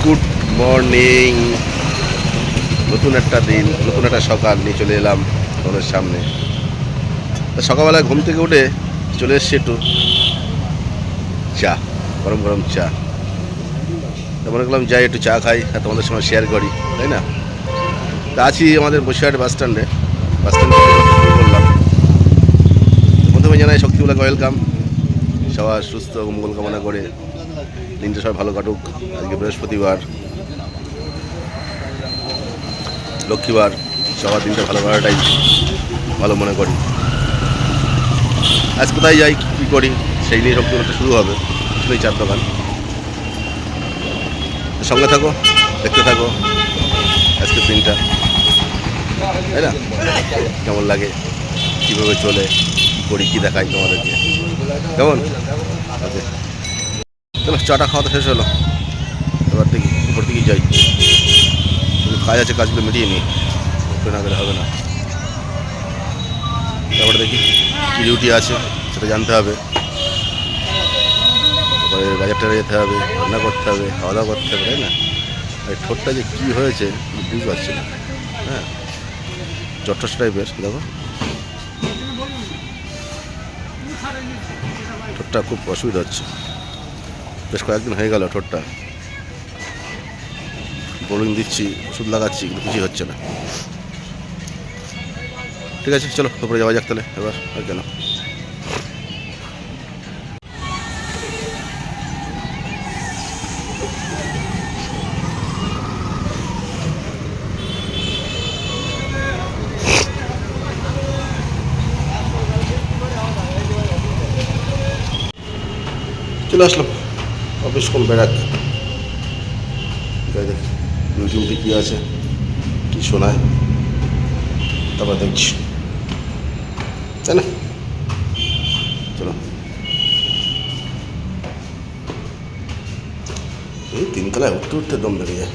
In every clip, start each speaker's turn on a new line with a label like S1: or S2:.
S1: Good morning. নতুন একটা দিন, নতুন একটা সকাল নিয়ে চলে এলাম তোমাদের সামনে। সকালবেলায় ঘুম থেকে উঠে চলে এসছি একটু চা, গরম গরম চা। মনে করলাম যাই একটু চা খাই আর তোমাদের সঙ্গে শেয়ার করি, তাই না? তা আছি আমাদের বসিরহাট বাস স্ট্যান্ডে শুরু করলাম। প্রথমে জানাই শক্তিগুলাকে ওয়েলকাম। সবার সুস্থ মঙ্গল কামনা করে দিনটা সবাই ভালো কাটুক। আজকে বৃহস্পতিবার, লক্ষ্মীবার, সবার দিনটা ভালো করাটাই ভালো মনে করি। আজ কোথায় যাই, কী করি সেই নিয়ে শক্তিগুলোটা শুরু হবে। শুনেই চার দোকান, সঙ্গে থাকো, দেখতে থাকো আজকের দিনটা, তাই না? কেমন লাগে, কীভাবে চলে, কী করি, কী দেখাই তোমাদেরকে, কেমন? ওকে, চলো চাটা খাওয়াতে শেষ হলো, এবার দেখি উপর দিকেই যাই। কাজ আছে, কাজগুলো মিটিয়ে নিই, ওকে না গেলে হবে না। তারপরে দেখি কী ডিউটি আছে সেটা জানতে হবে। তারপরে বাজারটা যেতে হবে, রান্না করতে হবে, খাওয়া দাওয়া করতে হবে, তাই না? আর ঠোঁটটা যে কী হয়েছে বুঝতে পারছি না। হ্যাঁ, চট্টস টাইপের, দেখো ঠোঁটটা খুব অসুবিধা হচ্ছে। বেশ কয়েকদিন হয়ে গেল ঠোঁটটা, বোলিং দিচ্ছি, ওষুধ লাগাচ্ছি, কিন্তু কিছুই হচ্ছে না। ঠিক আছে, চলো তারপরে যাওয়া যাক তাহলে এবার। আর কেন, চলে আসলাম অফিস কোন ব্যারাক। যাই দেখি ইউটিউবে কী আছে, কী শোনায়, তারপর দেখছি, তাই না? চলো, এই তিনতলায় উঠতে উঠতে দম বেড়ে যায়।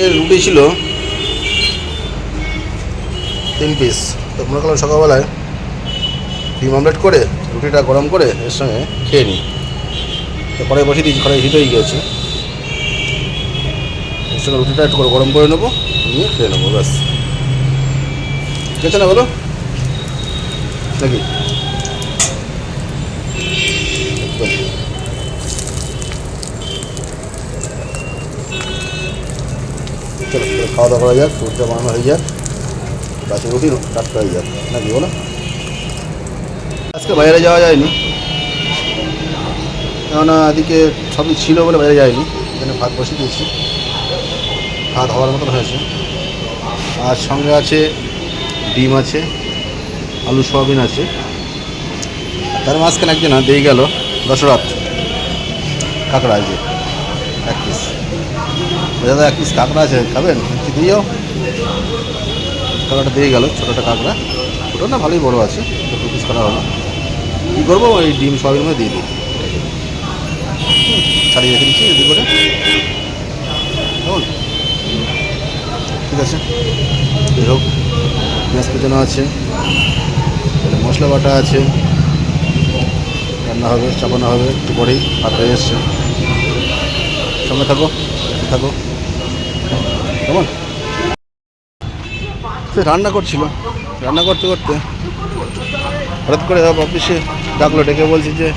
S1: এর রুটি ছিল 3 পিস, তো মনে করলাম সকালবেলায় ডিম অমলেট করে রুটিটা গরম করে এর সঙ্গে খেয়ে নিই। তো কড়াই বসিয়ে দিয়েছি, কড়াই হিট হয়ে গিয়েছে। এর সঙ্গে রুটিটা একটু গরম করে নেবো, নিয়ে খেয়ে নেবো, ব্যাস। ঠিক আছে না, বলো নাকি? চলো খাওয়া দাওয়া করা যাক, রুটিটা বানানো হয়ে যাক, গাছের রুটি টাটকা হয়ে যাক, নাকি বলো? আজকে বাইরে যাওয়া যায়নি, কেননা এদিকে সবই ছিল বলে বাইরে যায়নি। এখানে ভাত বসিয়ে দিয়েছি, ভাত হওয়ার মতন হয়েছে। আর সঙ্গে আছে ডিম আছে, আলু সয়াবিন আছে। তার মাঝখানে একজন দিয়ে গেল দশরাত কাঁকড়া আছে 1 পিস। দাদা 1 পিস কাঁকড়া আছে, খাবেন? কি দিয়ে যাও, কাঁকড়াটা দিয়ে গেল। ছোটোটা কাঁকড়া, ছোটো না ভালোই বড়ো আছে, 2 পিস করা হলো। কী করবো, ওই ডিম সয়াবিন দিয়ে দিই, ছাড়িয়ে রেখে দিচ্ছি এদিক করে, কেমন? ঠিক আছে, যাই হোক, পেঁয়াজ কুচানো আছে, মশলা বাটা আছে, রান্না হবে, চাপানো হবে একটু পরেই, ভাত হয়ে এসছে। সঙ্গে থাকো, দেখতে থাকো, কেমন? সে রান্না করছিল, রান্না করতে করতে হঠাৎ করে অফিসে ডাকলো, ডেকে বলছি যে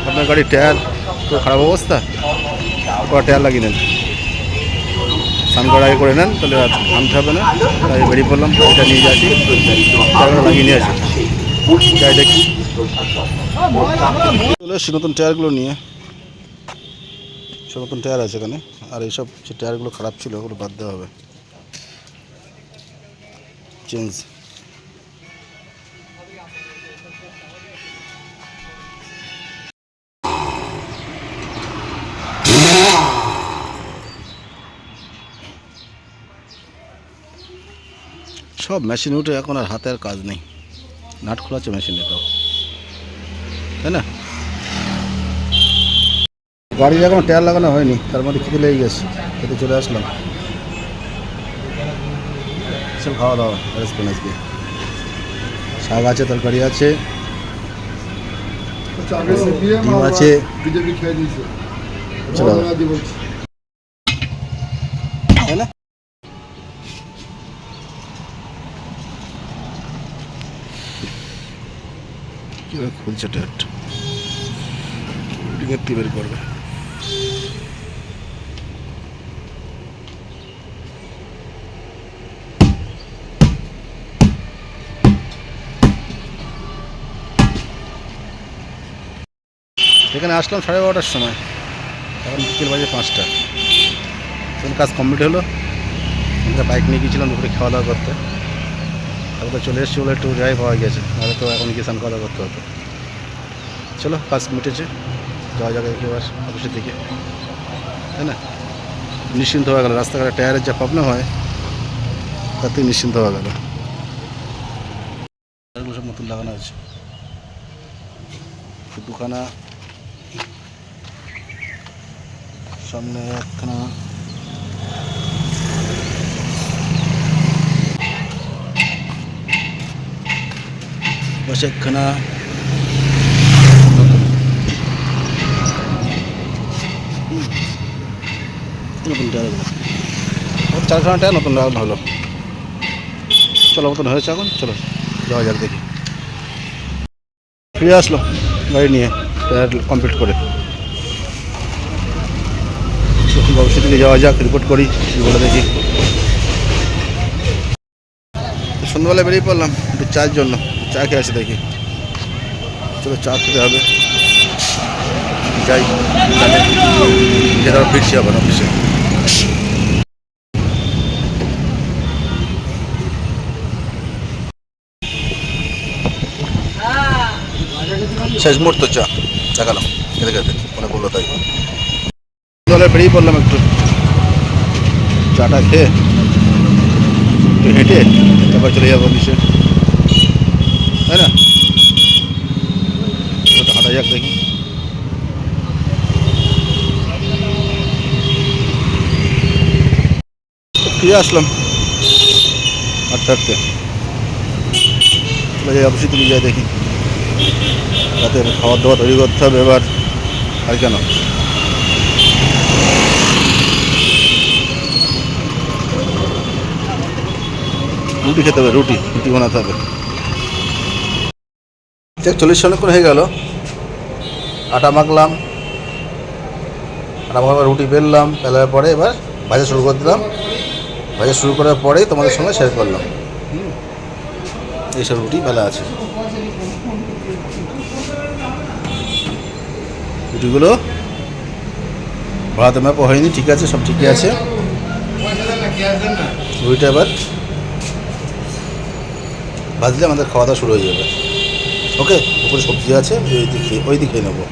S1: আপনার গাড়ির টায়ার তো খারাপ অবস্থা, ওরা টায়ার লাগিয়ে নেন, স্নান করার আগে করে নেন, তাহলে আর আনতে হবে না। তাই বেরিয়ে পড়লাম, গাড়িটা নিয়ে যাচ্ছি, টায়ারগুলো লাগিয়ে নিয়ে আসি। যাই দেখি, চলে এসছি নতুন টায়ারগুলো নিয়ে। সব নতুন টায়ার আছে এখানে, আর এইসব যে টায়ারগুলো খারাপ ছিল ওগুলো বাদ দেওয়া হবে, চেঞ্জ। সব মেশিন উঠে এখন আর হাতে আর কাজ নেই, নাট খোলাচ্ছে মেশিন, এটাও, তাই না? গাড়ির এখন টায়ার লাগানো হয়নি, তার মধ্যে খিদে লেগে গেছে, খেতে চলে আসলাম। সব খাওয়া দাওয়া আসবেন আজকে, শাক আছে, তরকারি আছে, ডিম আছে, চলো তাই না? কীভাবে খুলছে টেট বের করবে। এখানে আসলাম 12:30টার সময়, এখন বিকেল বাজে 5টা। তখন কাজ কমপ্লিট হলো। আমরা বাইক নিয়ে গিয়েছিলাম দুপুরে খাওয়া দাওয়া করতে, তারপরে চলে এসেছি বলে একটু রেহাই পাওয়া গেছে, নাহলে তো এখন গিয়ে খাওয়া দাওয়া করতে হতো। চলো কাজ মিটেছে, যাওয়া যাবে এবার অফিসের দিকে, তাই না? নিশ্চিন্ত হয়ে গেল, রাস্তাঘাটে টায়ারের যা প্রবলেম হয় তার থেকে নিশ্চিন্ত হয়ে গেল। সব নতুন লাগানো আছে, দুখানা সামনে, একখানা পাশে, একখানা নতুন টায়ারগুলো, 4খানা টায়ার নতুন লাগানো হলো। চলো মতন হয়েছে, এখন চলো যাওয়া যাক দেখি। ফিরে আসলো গাড়ি নিয়ে টায়ার কমপ্লিট করে। অফিসের দিকে যাওয়া যাক, রিপোর্ট করি বলে দেখি। সন্ধ্যাবেলা বেরিয়ে পড়লাম একটু চায়ের জন্য, চা খেয়ে আসে দেখি। চলো চা খেতে হবে, যাই খেতে ফিরছি আবার অফিসে। শেষ মুহূর্ত চা দেখালাম খেতে খেতে, মনে পড়লো তাই তাহলে বেরিয়ে পড়লাম একটু চাটা খেয়ে, একটু হেঁটে তারপর চলে যাবো অফিসে, তাই না? হাঁটা যাক দেখি। ফিরে আসলাম হাঁটতে হাঁটতে, চলে যাই অফিসে দিকে, যাই দেখি। রাতে খাবার দাবার তৈরি করতে হবে এবার, আর কেন রুটি খেতে হবে, রুটি বানাতে হবে। 40 অনেকক্ষণ হয়ে গেল, আটা মাখলাম, রুটি বেললাম, বেলার পরে এবার ভাজা শুরু করে দিলাম। ভাজা শুরু করার পরেই তোমাদের সঙ্গে শেয়ার করলাম। এইসব রুটি বেলা আছে, রুটিগুলো ভাত মাপা হয়নি, ঠিক আছে, সব ঠিকই আছে। রুটিটা এবার ভাজলে আমাদের খাওয়া দাওয়া শুরু হয়ে যাবে। ওকে, উপরে সবজি আছে, ওই দিকে খেয়ে নেবো।